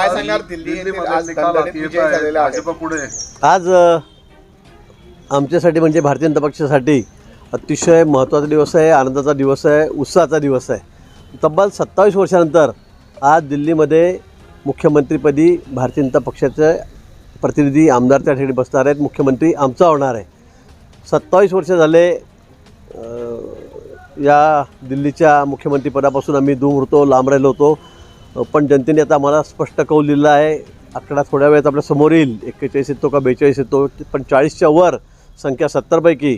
काय सांगणार दिल्ली आज दणदणीत विजय झालेला आहे भाजप पुढे आज आमच्यासाठी म्हणजे भारतीय जनता पक्षासाठी अतिशय महत्त्वाचा दिवस आहे, आनंदाचा दिवस आहे, उत्साहाचा दिवस आहे। तब्बल 27 वर्षानंतर आज दिल्लीमध्ये मुख्यमंत्रीपदी भारतीय जनता पक्षाचे प्रतिनिधी आमदार त्या ठिकाणी बसणार आहेत। मुख्यमंत्री आमचा होणार आहे। 27 वर्ष झाले या दिल्लीच्या मुख्यमंत्रीपदापासून आम्ही दूर होतो, लांब राहिलो होतो, पण जनतेने आता आम्हाला स्पष्ट कौल दिला आहे। आकडा थोड्या वेळात आपल्या समोर येईल, 41 येतो का 42 येतो, पण 40च्या वर संख्या 70पैकी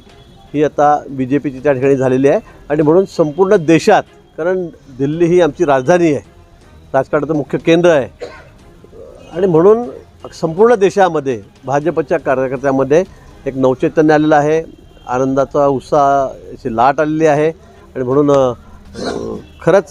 ही आता BJPची त्या ठिकाणी झालेली आहे। आणि म्हणून संपूर्ण देशात, कारण दिल्ली ही आमची राजधानी आहे, राजकारणाचं मुख्य केंद्र आहे, आणि म्हणून संपूर्ण देशामध्ये भाजपच्या कार्यकर्त्यांमध्ये एक नवचैतन्य आलेलं आहे, आनंदाचा उत्साहाची लाट आलेली आहे। आणि म्हणून खरंच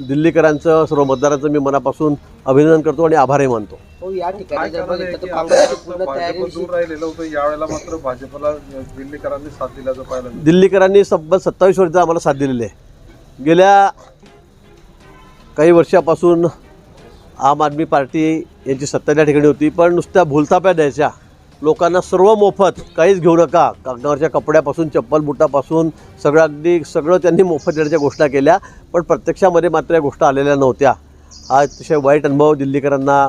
दिल्लीकरांचं, सर्व मतदारांचं मी मनापासून अभिनंदन करतो आणि आभारही मानतो। या ठिकाणी जर बघितलं तर काँग्रेसची पूर्ण तयारी दूर राहिलेलं होतं, यावेळेला मात्र भाजपला दिल्लीकरांनी साथ दिल्याचं पाहिलं। दिल्लीकरांनी तब्बल 27 वर्ष आम्हाला साथ दिलेली आहे। गेल्या काही वर्षापासून आम आदमी पार्टी यांची सत्ता त्या ठिकाणी होती, पण नुसत्या भूलथाप्या द्यायच्या, लोकांना सर्व मोफत, काहीच घेऊ नका, कागदावरच्या कपड्यापासून चप्पल बुटापासून सगळं, अगदी सगळं त्यांनी मोफत देण्याच्या घोषणा केल्या, पण प्रत्यक्षामध्ये मात्र या गोष्टी आलेल्या नव्हत्या। हा अतिशय वाईट अनुभव दिल्लीकरांना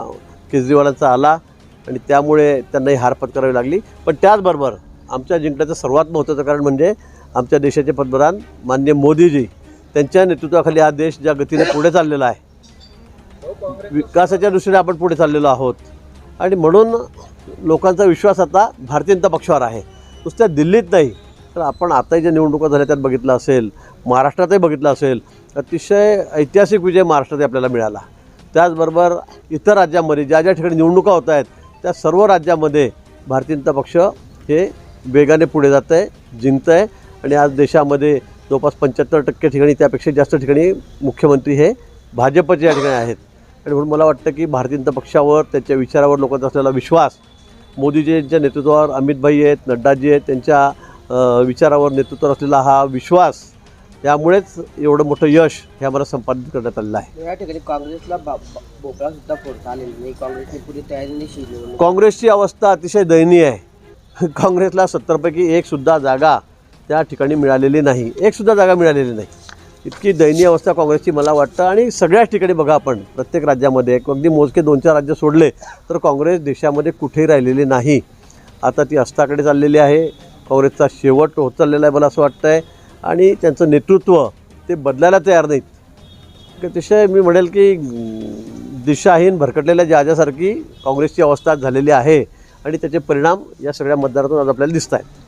केजरीवालांचा आला आणि त्यामुळे त्यांनाही हार पत्करावी लागली। पण त्याचबरोबर आमच्या जिंकण्याचं सर्वात महत्त्वाचं कारण म्हणजे आमच्या देशाचे पंतप्रधान माननीय मोदीजी, त्यांच्या नेतृत्वाखाली हा देश ज्या गतीने पुढे चाललेला आहे, विकासाच्या दृष्टीने आपण पुढे चाललेलो आहोत, आणि म्हणून लोकांचा विश्वास आता भारतीय जनता पक्षावर आहे। नुसत्या दिल्लीत नाही, तर आपण आताही ज्या निवडणुका झाल्या त्यात बघितलं असेल, महाराष्ट्रातही बघितलं असेल, अतिशय ऐतिहासिक विजय महाराष्ट्रात आपल्याला मिळाला। त्याचबरोबर इतर राज्यांमध्ये ज्या ज्या ठिकाणी निवडणुका होत आहेत त्या सर्व राज्यामध्ये भारतीय जनता पक्ष हे वेगाने पुढे जात आहे, जिंकतं आहे, आणि आज देशामध्ये जवळपास 75% ठिकाणी, त्यापेक्षा जास्त ठिकाणी मुख्यमंत्री हे भाजपचे या ठिकाणी आहेत। आणि म्हणून मला वाटतं की भारतीय जनता पक्षावर, त्याच्या विचारावर लोकांचा असलेला विश्वास, मोदीजींच्या नेतृत्वावर अमितभाई आहेत, नड्डाजी आहेत, त्यांच्या विचारावर, नेतृत्वावर असलेला हा विश्वास, त्यामुळेच एवढं मोठं यश हे आम्हाला संपादित करण्यात आलेलं आहे। या ठिकाणी काँग्रेसला भोपळा सुद्धा फोडता आलेला नाही, काँग्रेसने पुढे तयारी नाही। काँग्रेसची अवस्था अतिशय दयनीय आहे। काँग्रेसला 70पैकी एक सुद्धा जागा त्या ठिकाणी मिळालेली नाही, एक सुद्धा जागा मिळालेली नाही। इतकी दयनीय अवस्था काँग्रेसची मला वाटतं। आणि सगळ्याच ठिकाणी बघा, आपण प्रत्येक राज्यामध्ये, अगदी मोजके 2-4 राज्य सोडले तर काँग्रेस देशामध्ये कुठेही राहिलेली नाही। आता ती अस्ताकडे चाललेली आहे, काँग्रेसचा शेवट होत चाललेला आहे मला असं वाटतं आहे, आणि त्यांचं नेतृत्व ते बदलायला तयार नाहीत। अतिशय मी म्हणेल की दिशाहीन भरकटलेल्या जहाजासारखी काँग्रेसची अवस्था झालेली आहे, आणि त्याचे परिणाम या सगळ्या मतदारातून आज आपल्याला दिसत आहेत।